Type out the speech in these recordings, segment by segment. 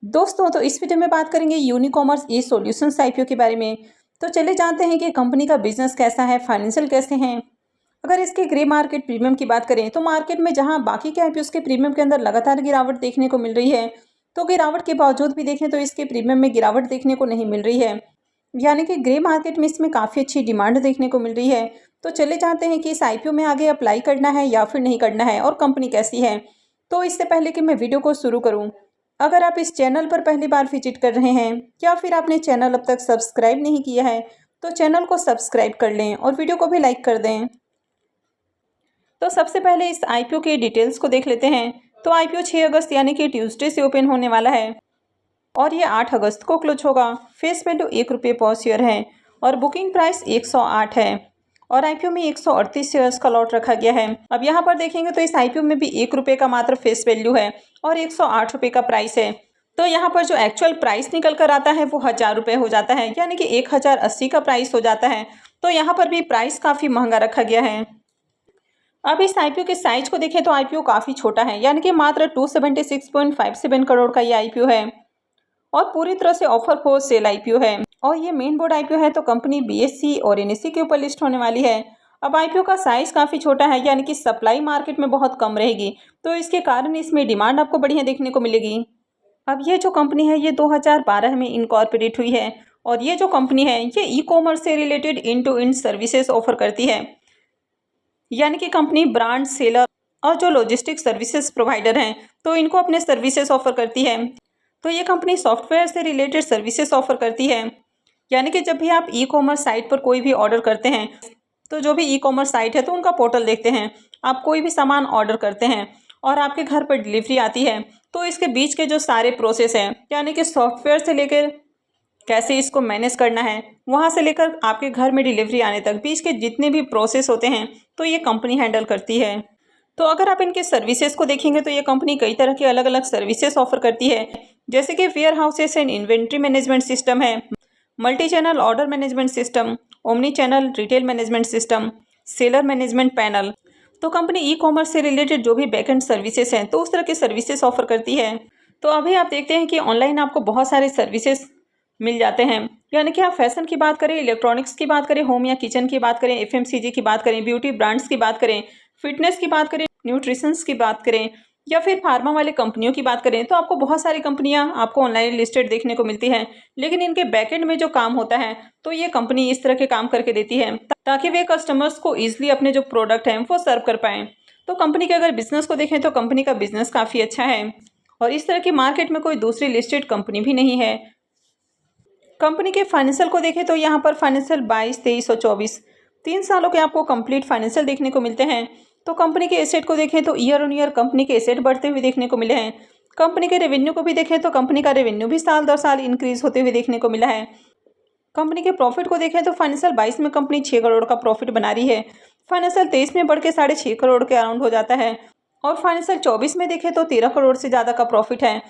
दोस्तों, तो इस वीडियो में बात करेंगे यूनिकॉमर्स ई सॉल्यूशंस आईपीओ के बारे में। तो चले जानते हैं कि कंपनी का बिजनेस कैसा है, फाइनेंशियल कैसे हैं। अगर इसके ग्रे मार्केट प्रीमियम की बात करें तो मार्केट में जहां बाकी के आईपीओ के प्रीमियम के अंदर लगातार गिरावट देखने को मिल रही है, तो गिरावट के बावजूद भी देखें तो इसके प्रीमियम में गिरावट देखने को नहीं मिल रही है। यानी कि ग्रे मार्केट में इसमें काफ़ी अच्छी डिमांड देखने को मिल रही है। तो चले जानते हैं कि इस आईपीओ में आगे अप्लाई करना है या फिर नहीं करना है और कंपनी कैसी है। तो इससे पहले कि मैं वीडियो को शुरू करूं, अगर आप इस चैनल पर पहली बार विजिट कर रहे हैं या फिर आपने चैनल अब तक सब्सक्राइब नहीं किया है, तो चैनल को सब्सक्राइब कर लें और वीडियो को भी लाइक कर दें। तो सबसे पहले इस आईपीओ के डिटेल्स को देख लेते हैं। तो आईपीओ 6 अगस्त यानी कि ट्यूसडे से ओपन होने वाला है और ये 8 अगस्त को क्लोज होगा। फेस वैल्यू ₹1 पर शेयर है और बुकिंग प्राइस 108 है और आईपीओ में 138 शेयर्स का लॉट रखा गया है। अब यहाँ पर देखेंगे तो इस आईपीओ में भी ₹1 का मात्र फेस वैल्यू है और ₹108 का प्राइस है। तो यहाँ पर जो एक्चुअल प्राइस निकल कर आता है वो ₹1000 हो जाता है, यानी कि 1080 का प्राइस हो जाता है। तो यहाँ पर भी प्राइस काफ़ी महंगा रखा गया है। अब इस आईपीओ के साइज को देखें तो आईपीओ काफ़ी छोटा है, यानी कि मात्र 276.57 करोड़ का ये आईपीओ है और पूरी तरह से ऑफर फॉर सेल आईपीओ है और ये मेन बोर्ड आईपीओ है। तो कंपनी बीएसई और एनएसई के ऊपर लिस्ट होने वाली है। अब आईपीओ का साइज काफ़ी छोटा है, यानी कि सप्लाई मार्केट में बहुत कम रहेगी, तो इसके कारण इसमें डिमांड आपको बढ़िया देखने को मिलेगी। अब ये जो कंपनी है ये 2012 में इनकॉर्पोरेट हुई है और ये जो कंपनी है ये ई कॉमर्स से रिलेटेड इन टू इन सर्विसेज ऑफर करती है, यानी कि कंपनी ब्रांड सेलर और जो लॉजिस्टिक सर्विसेज प्रोवाइडर हैं तो इनको अपने सर्विसेज ऑफर करती है। तो ये कंपनी सॉफ्टवेयर से रिलेटेड सर्विसेज ऑफर करती है, यानी कि जब भी आप ई कॉमर्स साइट पर कोई भी ऑर्डर करते हैं, तो जो भी ई कॉमर्स साइट है तो उनका पोर्टल देखते हैं, आप कोई भी सामान ऑर्डर करते हैं और आपके घर पर डिलीवरी आती है, तो इसके बीच के जो सारे प्रोसेस हैं, यानी कि सॉफ्टवेयर से लेकर कैसे इसको मैनेज करना है, वहाँ से लेकर आपके घर में डिलीवरी आने तक बीच के जितने भी प्रोसेस होते हैं तो ये कंपनी हैंडल करती है। तो अगर आप इनके सर्विसेज को देखेंगे तो ये कंपनी कई तरह की अलग अलग सर्विसेज ऑफर करती है, जैसे कि warehouses and inventory management system है, multi channel order management system, omni channel retail management system, seller management panel. तो कंपनी ई कॉमर्स से रिलेटेड जो भी बैकएंड सर्विसेज हैं तो उस तरह की सर्विसेज ऑफर करती है। तो अभी आप देखते हैं कि ऑनलाइन आपको बहुत सारे सर्विसेज मिल जाते हैं, यानी कि आप फैशन की बात करें, इलेक्ट्रॉनिक्स की बात करें, होम या किचन की बात करें, एफएमसीजी की बात करें, ब्यूटी ब्रांड्स की बात करें, फिटनेस की बात करें, न्यूट्रिशंस की बात करें या फिर फार्मा वाले कंपनियों की बात करें, तो आपको बहुत सारी कंपनियां आपको ऑनलाइन लिस्टेड देखने को मिलती हैं। लेकिन इनके बैकएंड में जो काम होता है तो ये कंपनी इस तरह के काम करके देती है ताकि वे कस्टमर्स को ईजिली अपने जो प्रोडक्ट हैं वो सर्व कर पाएँ। तो कंपनी के अगर बिजनेस को देखें तो कंपनी का बिजनेस काफ़ी अच्छा है और इस तरह की मार्केट में कोई दूसरी लिस्टेड कंपनी भी नहीं है। कंपनी के फाइनेंशियल को देखें तो यहाँ पर फाइनेंशियल 22, 23 और 24 3 सालों के आपको कंप्लीट फाइनेंशियल देखने को मिलते हैं। तो कंपनी के एसेट को देखें तो ईयर ऑन ईयर कंपनी के एसेट बढ़ते हुए देखने को मिले हैं। कंपनी के रेवेन्यू को भी देखें तो कंपनी का रेवेन्यू भी साल दर साल इंक्रीज होते हुए देखने को मिला है। कंपनी के प्रॉफिट को देखें तो फाइनेंशियल 22 में कंपनी 6 करोड़ का प्रॉफिट बना रही है, फाइनेंशियल 23 में बढ़ के 6.5 करोड़ के अराउंड हो जाता है और फाइनेंशियल 24 में देखें तो 13 करोड़ से ज़्यादा का प्रॉफिट है।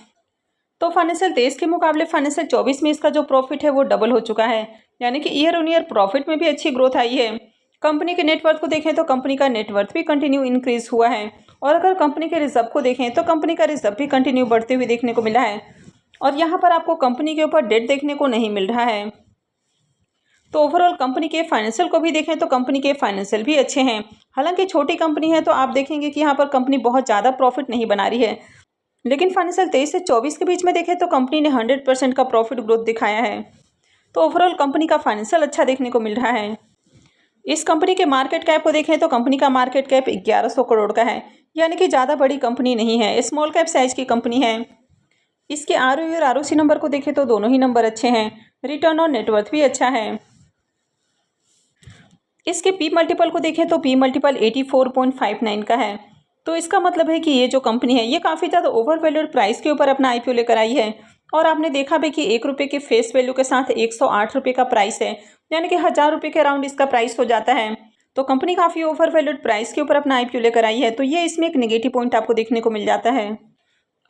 तो फाइनेंशियल 23 के मुकाबले फाइनेंशियल 24 में इसका जो प्रॉफिट है वो डबल हो चुका है, यानी कि ईयर ऑन ईयर प्रॉफिट में भी अच्छी ग्रोथ आई है। कंपनी के नेटवर्थ को देखें तो कंपनी का नेटवर्थ भी कंटिन्यू इंक्रीज हुआ है और अगर कंपनी के रिजर्व को देखें तो कंपनी का रिजर्व भी कंटिन्यू बढ़ते हुए देखने को मिला है और यहाँ पर आपको कंपनी के ऊपर डेट देखने को नहीं मिल रहा है। तो ओवरऑल कंपनी के फाइनेंशियल को भी देखें तो कंपनी के फाइनेंशियल भी अच्छे हैं। हालांकि छोटी कंपनी है तो आप देखेंगे कि यहाँ पर कंपनी बहुत ज़्यादा प्रॉफिट नहीं बना रही है, लेकिन फाइनेंशियल 23 से 24 के बीच में देखें तो कंपनी ने 100% का प्रॉफिट ग्रोथ दिखाया है। तो ओवरऑल कंपनी का फाइनेंशियल अच्छा देखने को मिल रहा है। इस कंपनी के मार्केट कैप को देखें तो कंपनी का मार्केट कैप 1100 करोड़ का है, यानी कि ज़्यादा बड़ी कंपनी नहीं है, स्मॉल कैप साइज की कंपनी है। इसके आरओई और आरओसी नंबर को देखें तो दोनों ही नंबर अच्छे हैं, रिटर्न और नेटवर्थ भी अच्छा है। इसके पी मल्टीपल को देखें तो पी मल्टीपल 84.59 का है। तो इसका मतलब है कि ये जो कंपनी है ये काफ़ी ज़्यादा ओवर वैल्यूड प्राइस के ऊपर अपना आईपीओ लेकर आई है और आपने देखा भी कि ₹1 के फेस वैल्यू के साथ ₹108 का प्राइस है, यानी कि ₹1000 के अराउंड इसका प्राइस हो जाता है। तो कंपनी काफ़ी ओवर वैल्यूड प्राइस के ऊपर अपना आईपीओ लेकर आई है, तो ये इसमें एक नेगेटिव पॉइंट आपको देखने को मिल जाता है।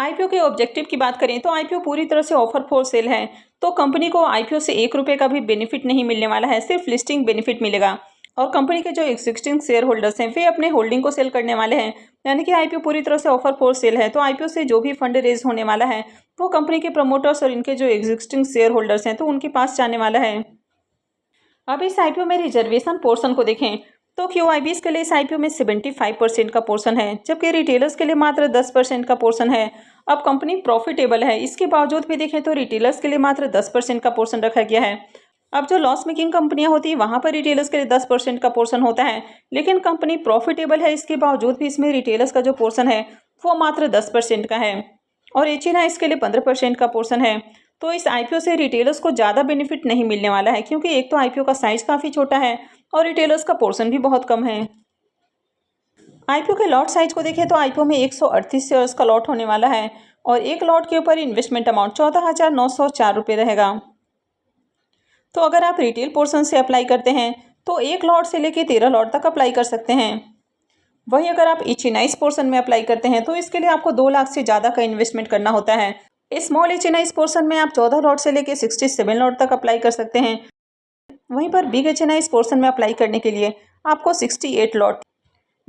आईपीओ के ऑब्जेक्टिव की बात करें तो आईपीओ पूरी तरह से ऑफर फॉर सेल है, तो कंपनी को आईपीओ से ₹1 का भी बेनिफिट नहीं मिलने वाला है, सिर्फ लिस्टिंग बेनिफिट मिलेगा और कंपनी के जो एग्जिस्टिंग शेयर होल्डर्स हैं वे अपने होल्डिंग को सेल करने वाले हैं, यानी कि आईपीओ पूरी तरह से ऑफर फॉर सेल है। तो आईपीओ से जो भी फंड रेज होने वाला है वो कंपनी के प्रमोटर्स और इनके जो एग्जिस्टिंग शेयर होल्डर्स हैं तो उनके पास जाने वाला है। अब इस आईपीओ में रिजर्वेशन पोर्शन को देखें तो क्यूआईबीज के लिए इस आईपीओ में 75% का पोर्शन है, जबकि रिटेलर्स के लिए मात्र 10% का पोर्शन है। अब कंपनी प्रॉफिटेबल है, इसके बावजूद भी देखें तो रिटेलर्स के लिए मात्र 10% का पोर्शन रखा गया है। अब जो लॉस मेकिंग कंपनियां होती है वहां पर रिटेलर्स के लिए 10% का पोर्शन होता है, लेकिन कंपनी प्रॉफिटेबल है, इसके बावजूद भी इसमें रिटेलर्स का जो पोर्शन है वो मात्र 10% का है और एचएनआई इसके लिए 15% का पोर्शन है। तो इस आईपीओ से रिटेलर्स को ज़्यादा बेनिफिट नहीं मिलने वाला है, क्योंकि एक तो आईपीओ का साइज काफ़ी छोटा है और रिटेलर्स का पोर्शन भी बहुत कम है। आईपीओ के लॉट साइज को देखें तो आईपीओ में 138 शेयर्स का लॉट होने वाला है और एक लॉट के ऊपर इन्वेस्टमेंट अमाउंट 14,904 रुपये रहेगा। तो अगर आप रिटेल पोर्शन से अप्लाई करते हैं तो एक लॉट से लेकर 13 लॉट तक अप्लाई कर सकते हैं। वहीं अगर आप एचएनआई पोर्शन में अप्लाई करते हैं तो इसके लिए आपको 2 लाख से ज़्यादा का इन्वेस्टमेंट करना होता है। स्मॉल एचएनआई पोर्शन में आप 14 लॉट से लेकर 67 लॉट तक अप्लाई कर सकते हैं। वहीं पर बिग एचएनआई पोर्शन में अप्लाई करने के लिए आपको 68 लॉट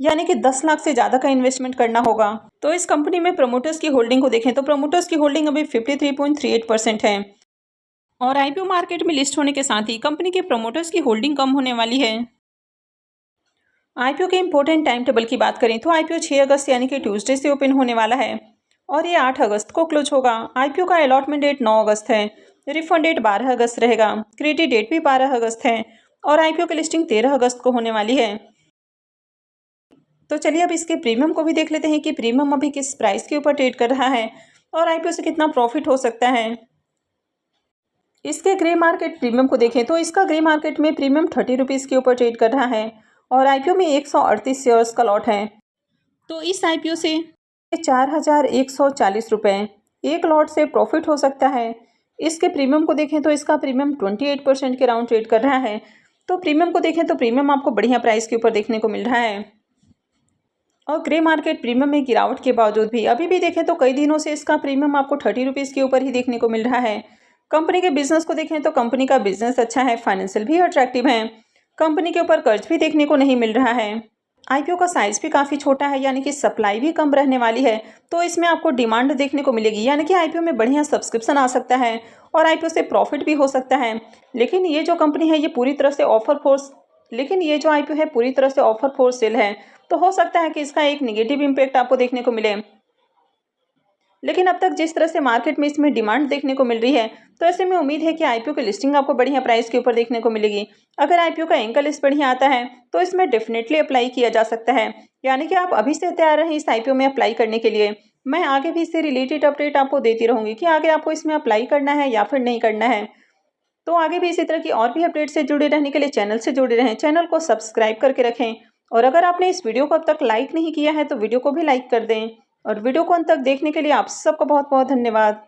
यानी कि 10 लाख से ज़्यादा का इन्वेस्टमेंट करना होगा। तो इस कंपनी में प्रमोटर्स की होल्डिंग को देखें तो प्रमोटर्स की होल्डिंग अभी 53.38% है और आईपीओ मार्केट में लिस्ट होने के साथ ही कंपनी के प्रमोटर्स की होल्डिंग कम होने वाली है। आईपीओ के इंपॉर्टेंट टाइम टेबल की बात करें तो आईपीओ 6 अगस्त यानी कि ट्यूसडे से ओपन होने वाला है और ये 8 अगस्त को क्लोज होगा। आईपीओ का अलॉटमेंट डेट 9 अगस्त है, रिफंड डेट 12 अगस्त रहेगा, क्रेडिट डेट भी 12 अगस्त है और आईपीओ की लिस्टिंग 13 अगस्त को होने वाली है। तो चलिए अब इसके प्रीमियम को भी देख लेते हैं कि प्रीमियम अभी किस प्राइस के ऊपर ट्रेड कर रहा है और आईपीओ से कितना प्रॉफिट हो सकता है। इसके ग्रे मार्केट प्रीमियम को देखें तो इसका ग्रे मार्केट में प्रीमियम 30 रुपीज़ के ऊपर ट्रेड कर रहा है और आईपीओ में 138 शेयर्स का लॉट है। तो इस आईपीओ से 4,140 रुपये एक लॉट से प्रॉफिट हो सकता है। इसके प्रीमियम को देखें तो इसका प्रीमियम 28% के राउंड ट्रेड कर रहा है। तो प्रीमियम को देखें तो प्रीमियम आपको बढ़िया प्राइस के ऊपर देखने को मिल रहा है और ग्रे मार्केट प्रीमियम में गिरावट के बावजूद भी अभी भी देखें तो कई दिनों से इसका प्रीमियम आपको 30 रुपीज़ के ऊपर ही देखने को मिल रहा है। कंपनी के बिजनेस को देखें तो कंपनी का बिजनेस अच्छा है, फाइनेंशियल भी अट्रैक्टिव है, कंपनी के ऊपर कर्ज भी देखने को नहीं मिल रहा है। आईपीओ का साइज भी काफ़ी छोटा है यानी कि सप्लाई भी कम रहने वाली है, तो इसमें आपको डिमांड देखने को मिलेगी यानी कि आईपीओ में बढ़िया सब्सक्रिप्शन आ सकता है और आईपीओ से प्रॉफिट भी हो सकता है। लेकिन ये जो कंपनी है ये पूरी तरह से आईपीओ है पूरी तरह से ऑफर फॉर सेल है, तो हो सकता है कि इसका एक निगेटिव इम्पैक्ट आपको देखने को मिले। लेकिन अब तक जिस तरह से मार्केट में इसमें डिमांड देखने को मिल रही है तो ऐसे में उम्मीद है कि आईपीओ की लिस्टिंग आपको बढ़िया प्राइस के ऊपर देखने को मिलेगी। अगर आईपीओ का एंकर लिस्ट बढ़िया आता है तो इसमें डेफिनेटली अप्लाई किया जा सकता है, यानी कि आप अभी से तैयार रहें इस आईपीओ में अप्लाई करने के लिए। मैं आगे भी इससे रिलेटेड अपडेट आपको देती रहूँगी कि आगे आपको इसमें अप्लाई करना है या फिर नहीं करना है। तो आगे भी इसी तरह की और भी अपडेट से जुड़े रहने के लिए चैनल से जुड़े रहें, चैनल को सब्सक्राइब करके रखें और अगर आपने इस वीडियो को अब तक लाइक नहीं किया है तो वीडियो को भी लाइक कर दें और वीडियो को अंत तक देखने के लिए आप सबका बहुत बहुत धन्यवाद।